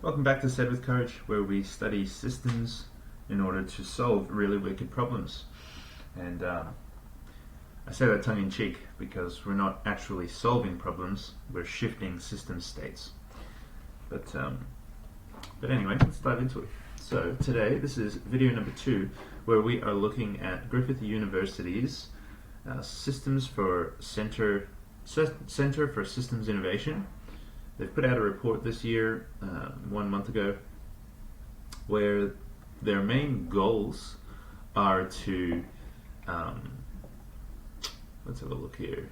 Welcome back to Said with Courage, where we study systems in order to solve really wicked problems. And I say that tongue-in-cheek because we're not actually solving problems, we're shifting system states. But anyway, let's dive into it. So today, this is video number 2, where we are looking at Griffith University's Systems for Centre for Systems Innovation. They've put out a report this year, 1 month ago, where their main goals are to, let's have a look here,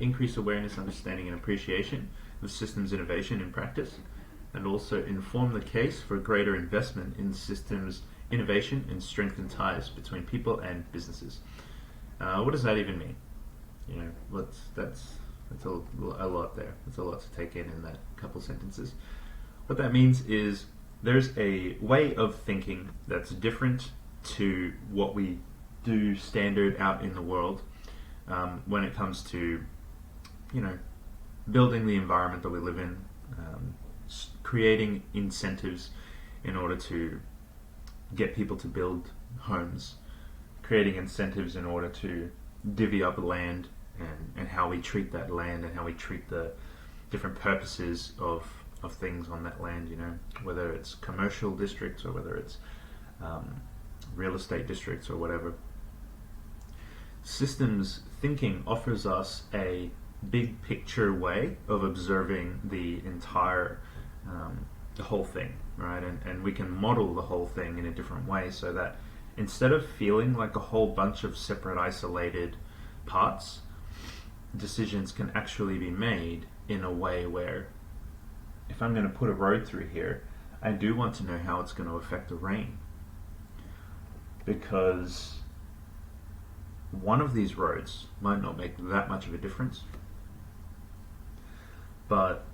increase awareness, understanding and appreciation of systems innovation in practice, and also inform the case for greater investment in systems innovation and strengthen ties between people and businesses. What does that even mean? You know, that's a lot there. That's a lot to take in that couple sentences. What that means is there's a way of thinking that's different to what we do standard out in the world when it comes to, you know, building the environment that we live in, creating incentives in order to get people to build homes, creating incentives in order to divvy up land and how we treat that land and how we treat the different purposes of things on that land, you know, whether it's commercial districts or whether it's real estate districts or whatever. Systems thinking offers us a big picture way of observing the entire, the whole thing, right? And we can model the whole thing in a different way so that instead of feeling like a whole bunch of separate, isolated parts, decisions can actually be made in a way where if I'm going to put a road through here, I do want to know how it's going to affect the rain. Because one of these roads might not make that much of a difference, but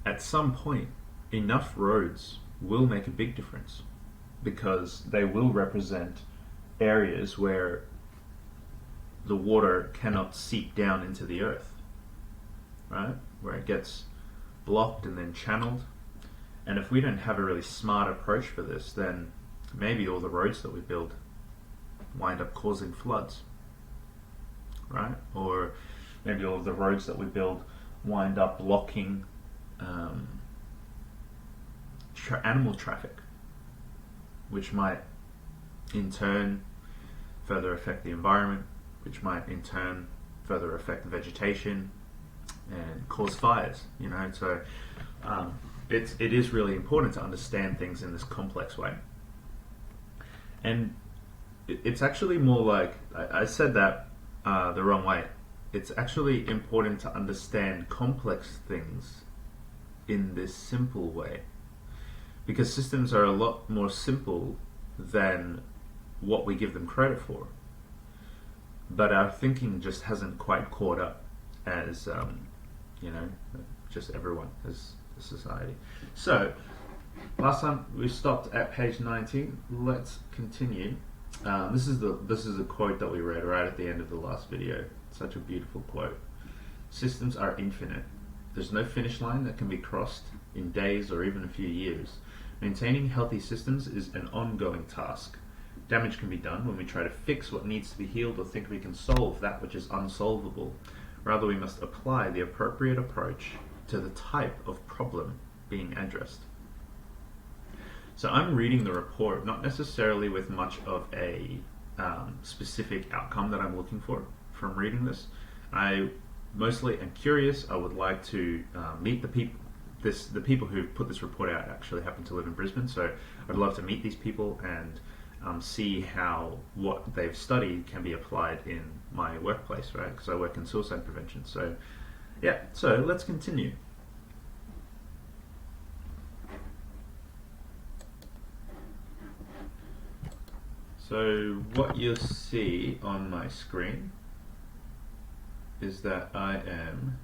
at some point, enough roads will make a big difference because they will represent areas where the water cannot seep down into the earth, right? Where it gets blocked and then channeled. And if we don't have a really smart approach for this, then maybe all the roads that we build wind up causing floods, right? Or maybe all of the roads that we build wind up blocking animal traffic, which might in turn further affect the environment, which might in turn further affect the vegetation and cause fires, you know. So it is really important to understand things in this complex way. And it's actually more like, I said that the wrong way. It's actually important to understand complex things in this simple way, because systems are a lot more simple than what we give them credit for. But our thinking just hasn't quite caught up as, you know, just everyone as a society. So, last time we stopped at page 19. Let's continue. This is a quote that we read right at the end of the last video. Such a beautiful quote. Systems are infinite. There's no finish line that can be crossed in days or even a few years. Maintaining healthy systems is an ongoing task. Damage can be done when we try to fix what needs to be healed or think we can solve that which is unsolvable. Rather, we must apply the appropriate approach to the type of problem being addressed. So I'm reading the report not necessarily with much of a specific outcome that I'm looking for from reading this. I mostly am curious. I would like to meet the people. The people who put this report out actually happen to live in Brisbane, so I'd love to meet these people and see how what they've studied can be applied in my workplace, right? Because I work in suicide prevention. So, yeah. So let's continue. So what you'll see on my screen is that I am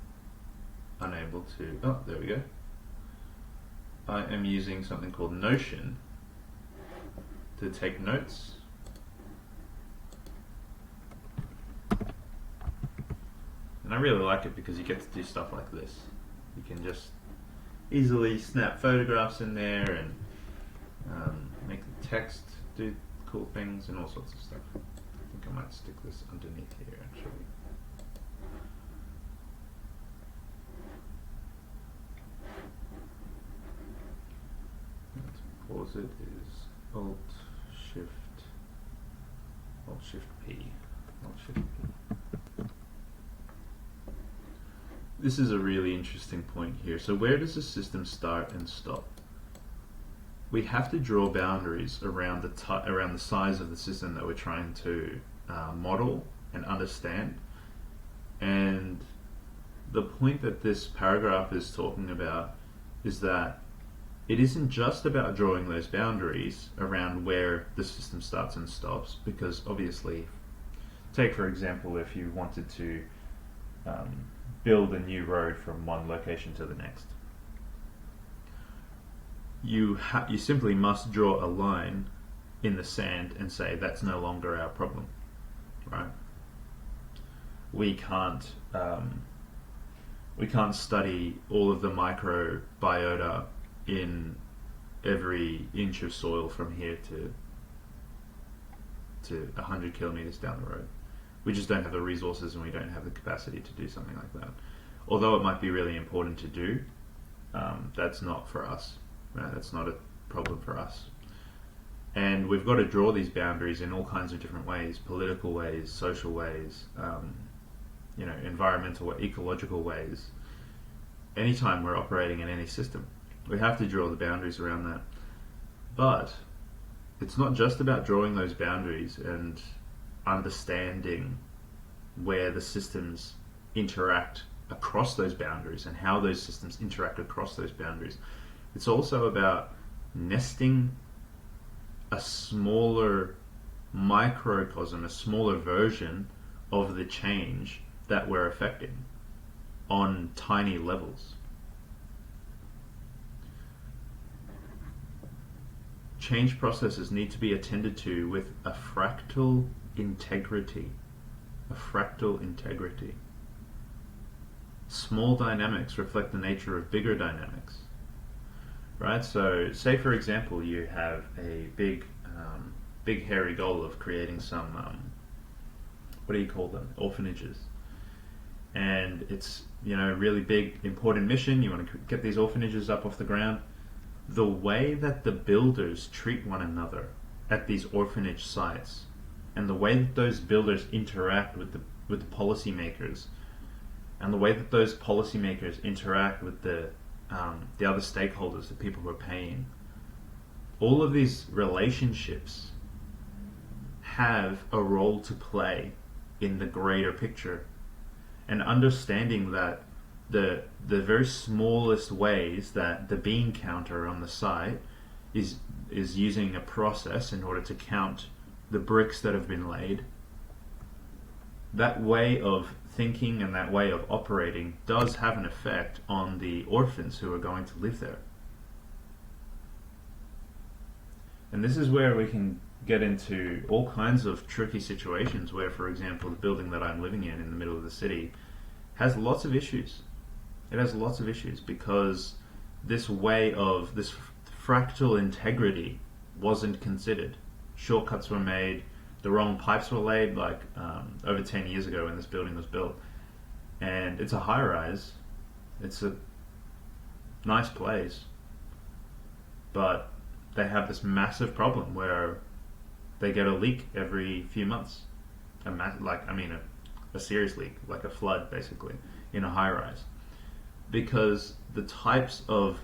unable to, oh, there we go. I am using something called Notion to take notes And I really like it because you get to do stuff like this. You can just easily snap photographs in there and make the text do cool things and all sorts of stuff. I think I might stick this underneath here actually. Let's pause it. Is Alt Shift P. Alt Shift P. This is a really interesting point here. So where does the system start and stop? We have to draw boundaries around the size of the system that we're trying to model and understand. And the point that this paragraph is talking about is that it isn't just about drawing those boundaries around where the system starts and stops, because obviously, take for example, if you wanted to build a new road from one location to the next, you simply must draw a line in the sand and say that's no longer our problem, right? We can't study all of the microbiota in every inch of soil from here to 100 kilometers down the road. We just don't have the resources and we don't have the capacity to do something like that. Although it might be really important to do, that's not for us. That's not a problem for us. And we've got to draw these boundaries in all kinds of different ways: political ways, social ways, environmental, ecological ways. Anytime we're operating in any system, we have to draw the boundaries around that. But it's not just about drawing those boundaries and understanding where the systems interact across those boundaries and how those systems interact across those boundaries. It's also about nesting a smaller microcosm, a smaller version of the change that we're affecting on tiny levels. Change processes need to be attended to with a fractal integrity. A fractal integrity. Small dynamics reflect the nature of bigger dynamics. Right? So, say for example, you have a big hairy goal of creating some, what do you call them? Orphanages. And it's, a really big, important mission. You want to get these orphanages up off the ground. The way that the builders treat one another at these orphanage sites, and the way that those builders interact with the policymakers, and the way that those policymakers interact with the other stakeholders, the people who are paying, all of these relationships have a role to play in the greater picture. And understanding that the very smallest ways that the bean counter on the site is using a process in order to count the bricks that have been laid, that way of thinking and that way of operating does have an effect on the orphans who are going to live there. And this is where we can get into all kinds of tricky situations where, for example, the building that I'm living in the middle of the city has lots of issues. It has lots of issues because this fractal integrity wasn't considered. Shortcuts were made, the wrong pipes were laid over 10 years ago when this building was built. And it's a high-rise. It's a nice place. But they have this massive problem where they get a leak every few months. A serious leak, like a flood, basically, in a high-rise. Because the types of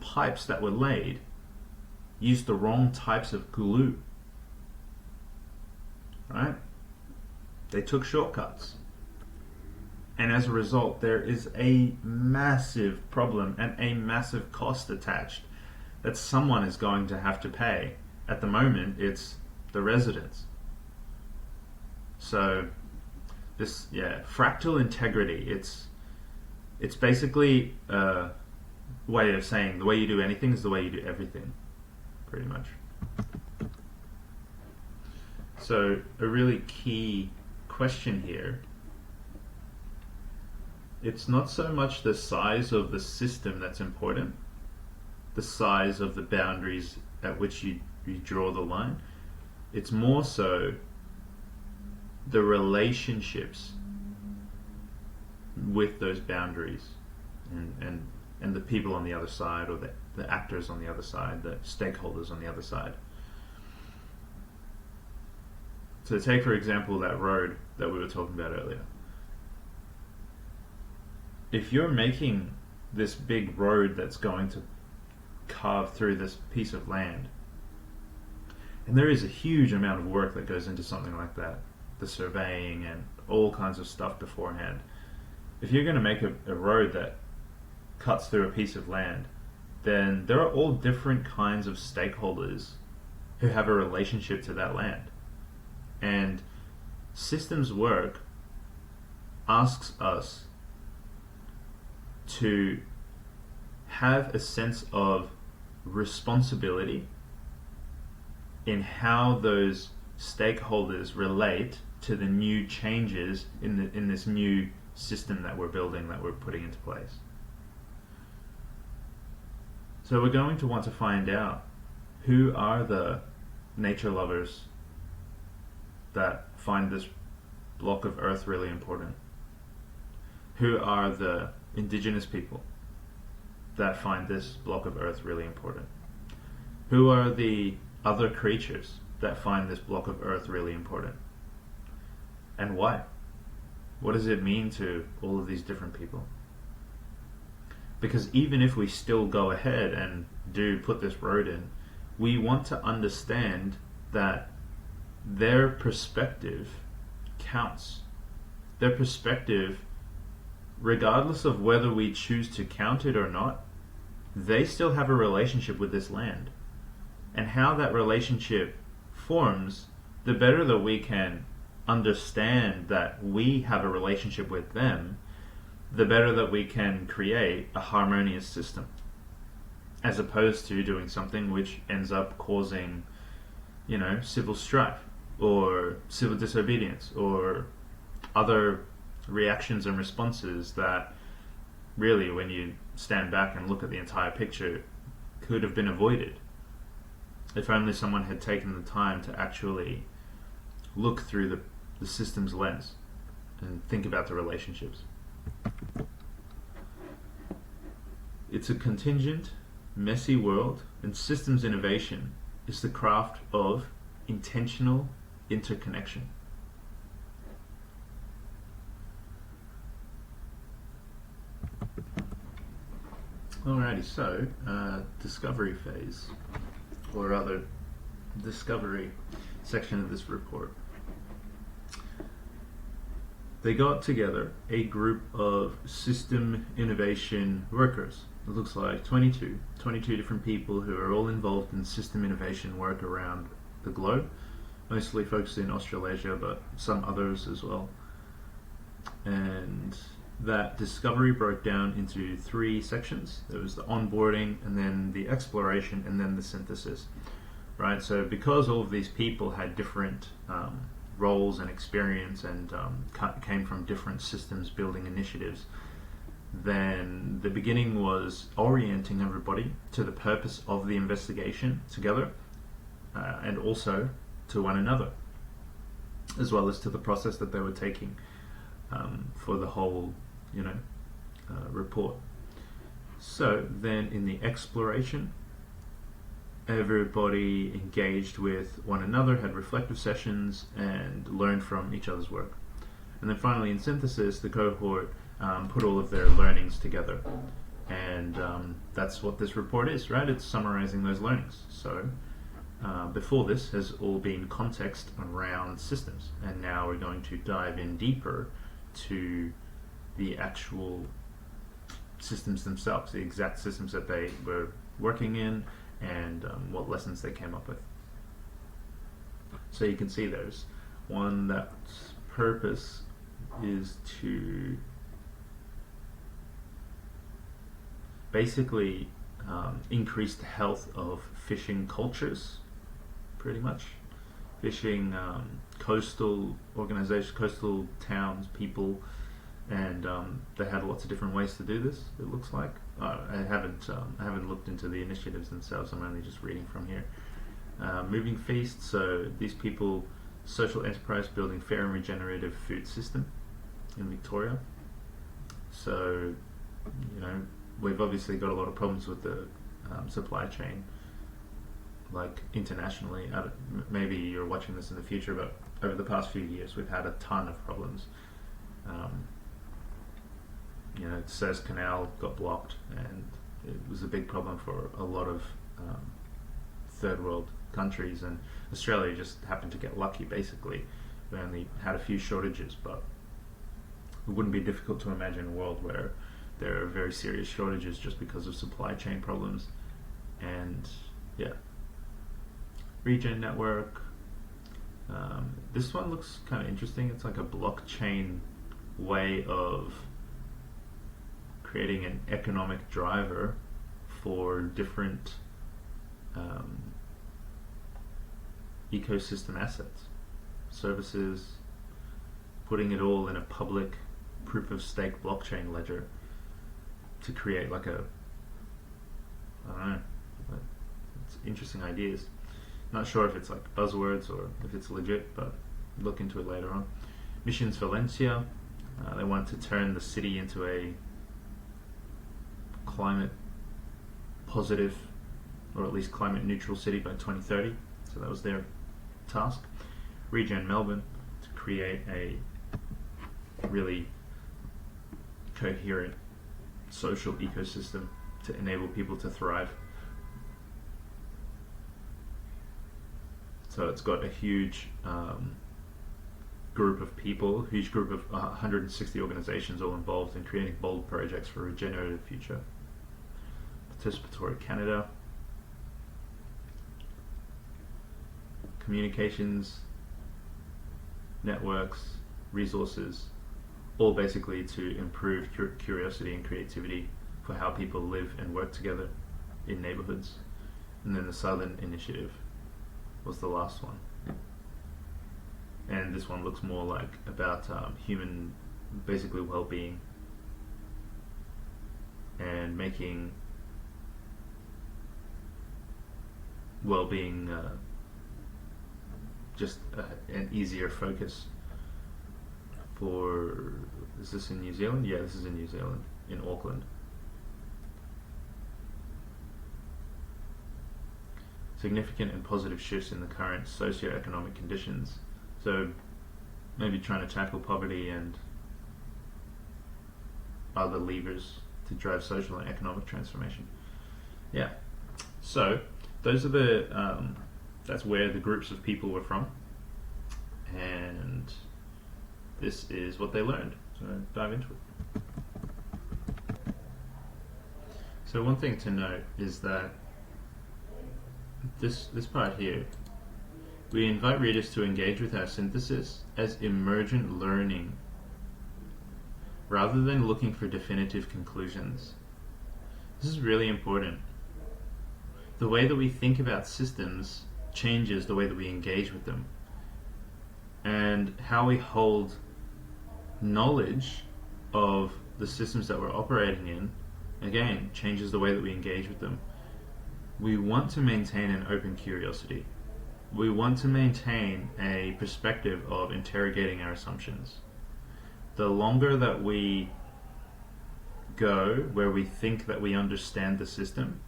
pipes that were laid used the wrong types of glue. Right? They took shortcuts. And as a result, there is a massive problem and a massive cost attached that someone is going to have to pay. At the moment, it's the residents. So, fractal integrity, it's basically a way of saying the way you do anything is the way you do everything, pretty much. So a really key question here it's not so much the size of the system that's important, the size of the boundaries at which you draw the line. It's more so the relationships with those boundaries and the people on the other side, or the actors on the other side, the stakeholders on the other side. So take, for example, that road that we were talking about earlier. If you're making this big road that's going to carve through this piece of land, and there is a huge amount of work that goes into something like that, the surveying and all kinds of stuff beforehand. If you're going to make a road that cuts through a piece of land, then there are all different kinds of stakeholders who have a relationship to that land. And systems work asks us to have a sense of responsibility in how those stakeholders relate to the new changes in this new system that we're building, that we're putting into place. So we're going to want to find out who are the nature lovers that find this block of earth really important. Who are the indigenous people that find this block of earth really important? Who are the other creatures that find this block of earth really important? And why? What does it mean to all of these different people? Because even if we still go ahead and do put this road in, we want to understand that their perspective counts. Their perspective, regardless of whether we choose to count it or not, they still have a relationship with this land. And how that relationship forms, the better that we can understand that we have a relationship with them, the better that we can create a harmonious system, as opposed to doing something which ends up causing, civil strife or civil disobedience or other reactions and responses that really, when you stand back and look at the entire picture, could have been avoided if only someone had taken the time to actually look through the system's lens and think about the relationships. It's a contingent, messy world, and systems innovation is the craft of intentional interconnection. Alrighty, so discovery phase, or rather discovery section of this report. They got together a group of system innovation workers. It looks like 22 different people who are all involved in system innovation work around the globe, mostly focused in Australasia, but some others as well. And that discovery broke down into 3 sections. There was the onboarding, and then the exploration, and then the synthesis. Right? So because all of these people had different roles and experience and came from different systems building initiatives, then the beginning was orienting everybody to the purpose of the investigation together, and also to one another, as well as to the process that they were taking for the whole report. So then in the exploration, everybody engaged with one another, had reflective sessions, and learned from each other's work. And then finally in synthesis, the cohort put all of their learnings together. And that's what this report is, right? It's summarizing those learnings. So before this has all been context around systems, and now we're going to dive in deeper to the actual systems themselves, the exact systems that they were working in, and what lessons they came up with. So you can see there's one that's purpose is to basically increase the health of fishing cultures, pretty much. Fishing coastal organizations, coastal towns, people, and they had lots of different ways to do this. It looks like I haven't looked into the initiatives themselves. I'm only just reading from here. Moving Feast. So these people, social enterprise building fair and regenerative food system in Victoria. So we've obviously got a lot of problems with the supply chain, like internationally. Maybe you're watching this in the future, but over the past few years we've had a ton of problems. Suez Canal got blocked, and it was a big problem for a lot of third world countries, and Australia just happened to get lucky. Basically, we only had a few shortages, but it wouldn't be difficult to imagine a world where there are very serious shortages just because of supply chain problems. And Regen Network. This one looks kind of interesting. It's like a blockchain way of creating an economic driver for different ecosystem assets, services, putting it all in a public proof of stake blockchain ledger to create like it's interesting ideas. Not sure if it's like buzzwords or if it's legit, but look into it later on. Missions Valencia. They want to turn the city into a climate positive, or at least climate neutral city by 2030. So that was their task. Regen Melbourne, to create a really coherent social ecosystem to enable people to thrive. So it's got a huge group of people, huge group of 160 organizations all involved in creating bold projects for a regenerative future. Participatory Canada. Communications, networks, resources, all basically to improve curiosity and creativity for how people live and work together in neighborhoods. And then the Southern Initiative was the last one. And this one looks more like about human, basically well-being, and making well-being just an easier focus for, is this in New Zealand? Yeah, this is in New Zealand, in Auckland. Significant and positive shifts in the current socio-economic conditions. So maybe trying to tackle poverty and other levers to drive social and economic transformation. Yeah. So those are the that's where the groups of people were from, and this is what they learned. So dive into it. So one thing to note is that this part here, we invite readers to engage with our synthesis as emergent learning rather than looking for definitive conclusions. This is really important. The way that we think about systems changes the way that we engage with them, and how we hold knowledge of the systems that we're operating in, again, changes the way that we engage with them. We want to maintain an open curiosity. We want to maintain a perspective of interrogating our assumptions. The longer that we go where we think that we understand the system,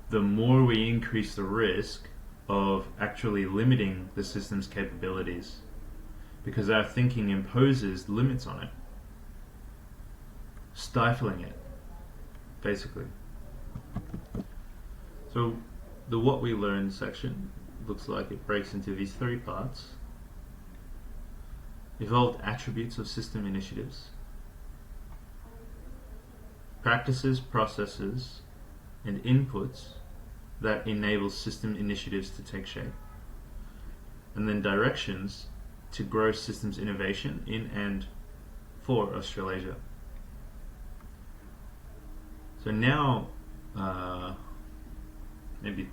the more we increase the risk of actually limiting the system's capabilities, because our thinking imposes limits on it, stifling it, basically. So the what we learned section looks like it breaks into these three parts. Evolved attributes of system initiatives, practices, processes, and inputs that enable system initiatives to take shape, and then directions to grow systems innovation in and for Australasia. So now, maybe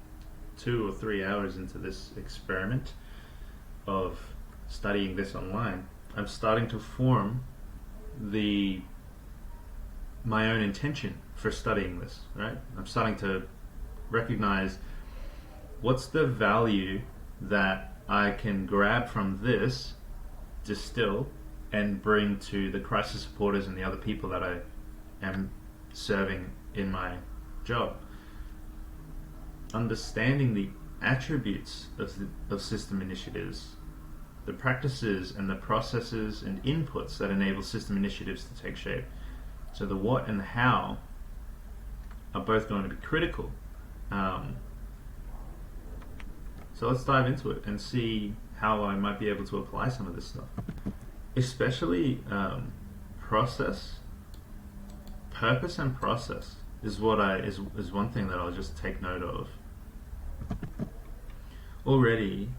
2 or 3 hours into this experiment of studying this online, I'm starting to form my own intention for studying this, right? I'm starting to recognize what's the value that I can grab from this, distill, and bring to the crisis supporters and the other people that I am serving in my job. Understanding the attributes of system initiatives, the practices and the processes and inputs that enable system initiatives to take shape. So the what and the how are both going to be critical. So let's dive into it and see how I might be able to apply some of this stuff. Especially process, purpose and process is one thing that I'll just take note of. Already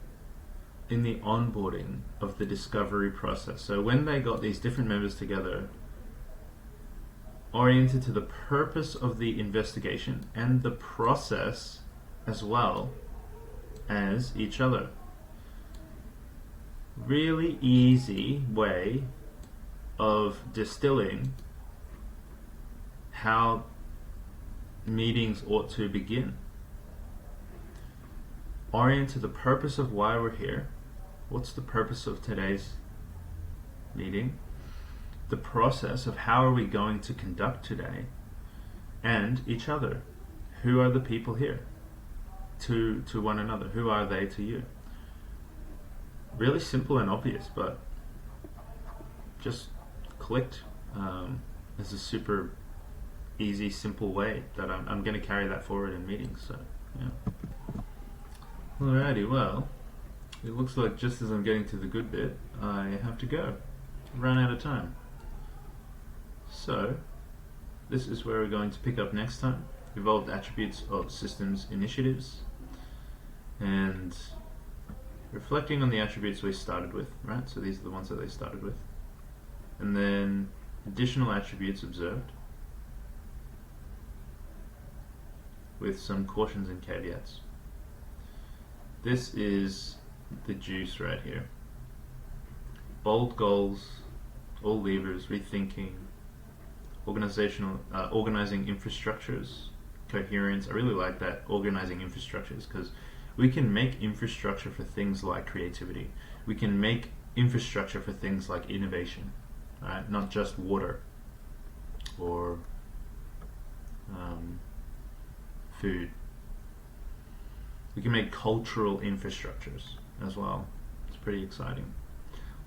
in the onboarding of the discovery process, so when they got these different members together, oriented to the purpose of the investigation and the process as well as each other. Really easy way of distilling how meetings ought to begin. Orient to the purpose of why we're here. What's the purpose of today's meeting? The process of how are we going to conduct today, and each other. Who are the people here to one another? Who are they to you? Really simple and obvious, but just clicked as a super easy, simple way that I'm going to carry that forward in meetings. So yeah. Alrighty, well, it looks like just as I'm getting to the good bit, I have to go. Run out of time. So, this is where we're going to pick up next time. Evolved attributes of systems initiatives. And reflecting on the attributes we started with, right? So these are the ones that they started with. And then additional attributes observed with some cautions and caveats. This is the juice right here. Bold goals, all levers, rethinking, organizing infrastructures, coherence. I really like that, organizing infrastructures, because we can make infrastructure for things like creativity. We can make infrastructure for things like innovation, right? Not just water or food. We can make cultural infrastructures as well. It's pretty exciting.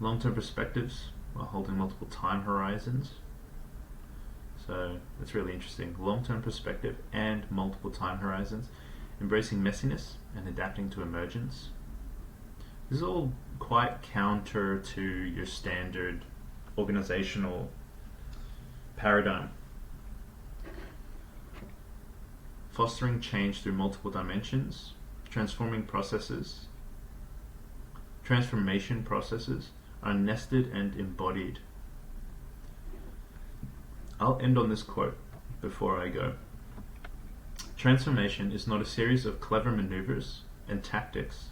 Long-term perspectives while holding multiple time horizons. So that's really interesting. Long-term perspective and multiple time horizons. Embracing messiness and adapting to emergence. This is all quite counter to your standard organizational paradigm. Fostering change through multiple dimensions. Transformation processes are nested and embodied. I'll end on this quote before I go. Transformation is not a series of clever maneuvers and tactics,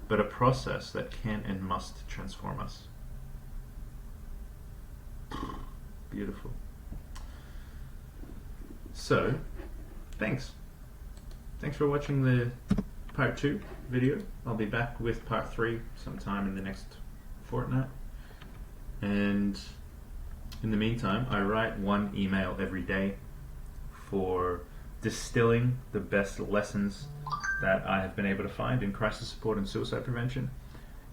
but a process that can and must transform us. Beautiful. So, thanks. Thanks for watching the part 2 video. I'll be back with part 3 sometime in the next fortnight. And in the meantime, I write one email every day for distilling the best lessons that I have been able to find in crisis support and suicide prevention,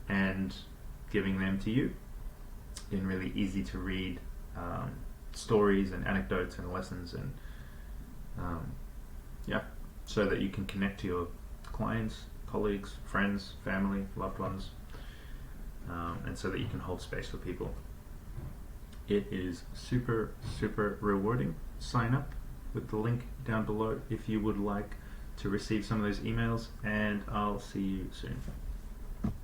and giving them to you in really easy to read stories and anecdotes and lessons, and so that you can connect to your clients, colleagues, friends, family, loved ones, and so that you can hold space for people. It is super, super rewarding. Sign up with the link down below if you would like to receive some of those emails, and I'll see you soon.